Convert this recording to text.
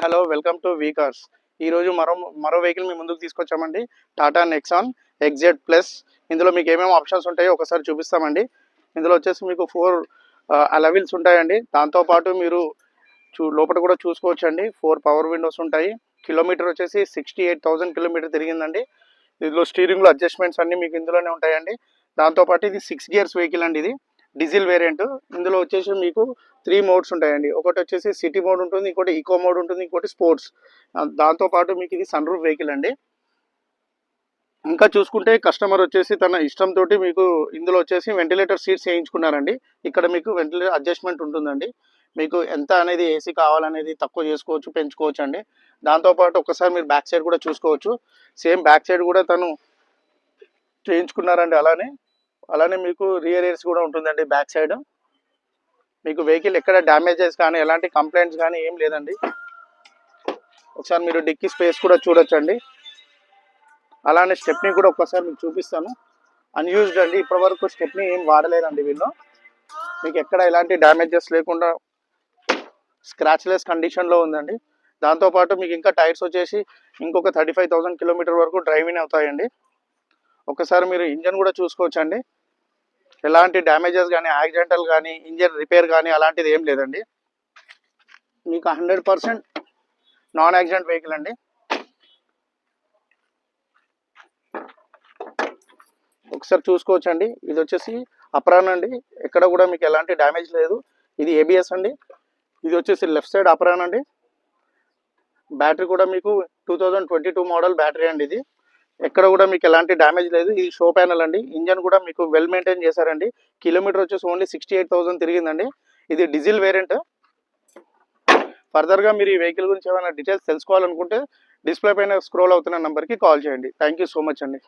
Hello, welcome to V cars. ఈరోజు మరో vehicle మీ ముందుకు తీసుకొచ్చామండి. Tata Nexon XZ plus. ఇందులో మీకు ఏమేమి ఆప్షన్స్ ఉంటాయో ఒకసారి చూపిస్తామండి. ఇందులో వచ్చేసి మీకు 4 అలవిల్స్ ఉంటాయండి. దాంతోపాటు మీరు లోపల కూడా చూసుకోవచ్చండి. 4 పవర్ విండోస్ ఉంటాయి. కిలోమీటర్ వచ్చేసి 68,000 కిలోమీటర్ తిరిగిందండి. ఇందులో స్టీరింగ్లో అడ్జస్ట్మెంట్స్ అన్నీ మీకు ఇందులోనే ఉంటాయండి. దాంతోపాటు ఇది 6 గేర్స్ వెహికల్ అండి. ఇది డీజిల్ వేరియంట్. ఇందులో వచ్చేసి మీకు 3 మోడ్స్ ఉంటాయండి. ఒకటి వచ్చేసి సిటీ మోడ్ ఉంటుంది, ఇంకోటి ఈకో మోడ్ ఉంటుంది, ఇంకోటి స్పోర్ట్స్. దాంతోపాటు మీకు ఇది సన్ రూఫ్ వెహికల్ అండి. ఇంకా చూసుకుంటే కస్టమర్ వచ్చేసి తన ఇష్టంతో మీకు ఇందులో వచ్చేసి వెంటిలేటర్ సీట్స్ వేయించుకున్నారండి. ఇక్కడ మీకు వెంటిలేటర్ అడ్జస్ట్మెంట్ ఉంటుందండి. మీకు ఎంత అనేది ఏసీ కావాలనేది తక్కువ చేసుకోవచ్చు, పెంచుకోవచ్చు అండి. దాంతోపాటు ఒకసారి మీరు బ్యాక్ సైడ్ కూడా చూసుకోవచ్చు. సేమ్ బ్యాక్ సైడ్ కూడా తను చేయించుకున్నారండి. అలానే మీకు రియర్ ఎయిర్స్ కూడా ఉంటుందండి బ్యాక్ సైడ్. మీకు వెహికల్ ఎక్కడ డ్యామేజెస్ కానీ ఎలాంటి కంప్లైంట్స్ కానీ ఏం లేదండి. ఒకసారి మీరు డిక్కీ స్పేస్ కూడా చూడొచ్చండి. అలానే స్టెప్నీ కూడా ఒక్కసారి మీకు చూపిస్తాను. అన్యూజ్డ్ అండి, ఇప్పటివరకు స్టెప్నీ ఏం వాడలేదండి వీళ్ళు. మీకు ఎక్కడ ఎలాంటి డ్యామేజెస్ లేకుండా స్క్రాచ్లెస్ కండిషన్లో ఉందండి. దాంతోపాటు మీకు ఇంకా టైర్స్ వచ్చేసి ఇంకొక 35,000 కిలోమీటర్ వరకు డ్రైవింగ్ అవుతాయండి. ఒకసారి మీరు ఇంజన్ కూడా చూసుకోవచ్చండి. ఎలాంటి డ్యామేజెస్ కానీ యాక్సిడెంటల్ కానీ ఇంజన్ రిపేర్ కానీ అలాంటిది ఏం లేదండి. మీకు 100% నాన్ యాక్సిడెంట్ వెహికల్ అండి. ఒకసారి చూసుకోవచ్చండి. ఇది వచ్చేసి అప్రాన్ అండి. ఎక్కడ కూడా మీకు ఎలాంటి డ్యామేజ్ లేదు. ఇది ఏబిఎస్ అండి. ఇది వచ్చేసి లెఫ్ట్ సైడ్ అప్రాన్ అండి. బ్యాటరీ కూడా మీకు 2022 మోడల్ బ్యాటరీ అండి. ఇది ఎక్కడ కూడా మీకు ఎలాంటి డ్యామేజ్ లేదు. ఇది షో ప్యానల్ అండి. ఇంజన్ కూడా మీకు వెల్ మెయింటైన్ చేశారండి. కిలోమీటర్ వచ్చేసి ఓన్లీ 68,000 తిరిగిందండి. ఇది డీజిల్ వేరియంట్. ఫర్దర్గా మీరు ఈ వెహికల్ గురించి ఏమైనా డీటెయిల్స్ తెలుసుకోవాలనుకుంటే డిస్ప్లే పైన స్క్రోల్ అవుతున్న నెంబర్కి కాల్ చేయండి. థ్యాంక్ యూ సో మచ్ అండి.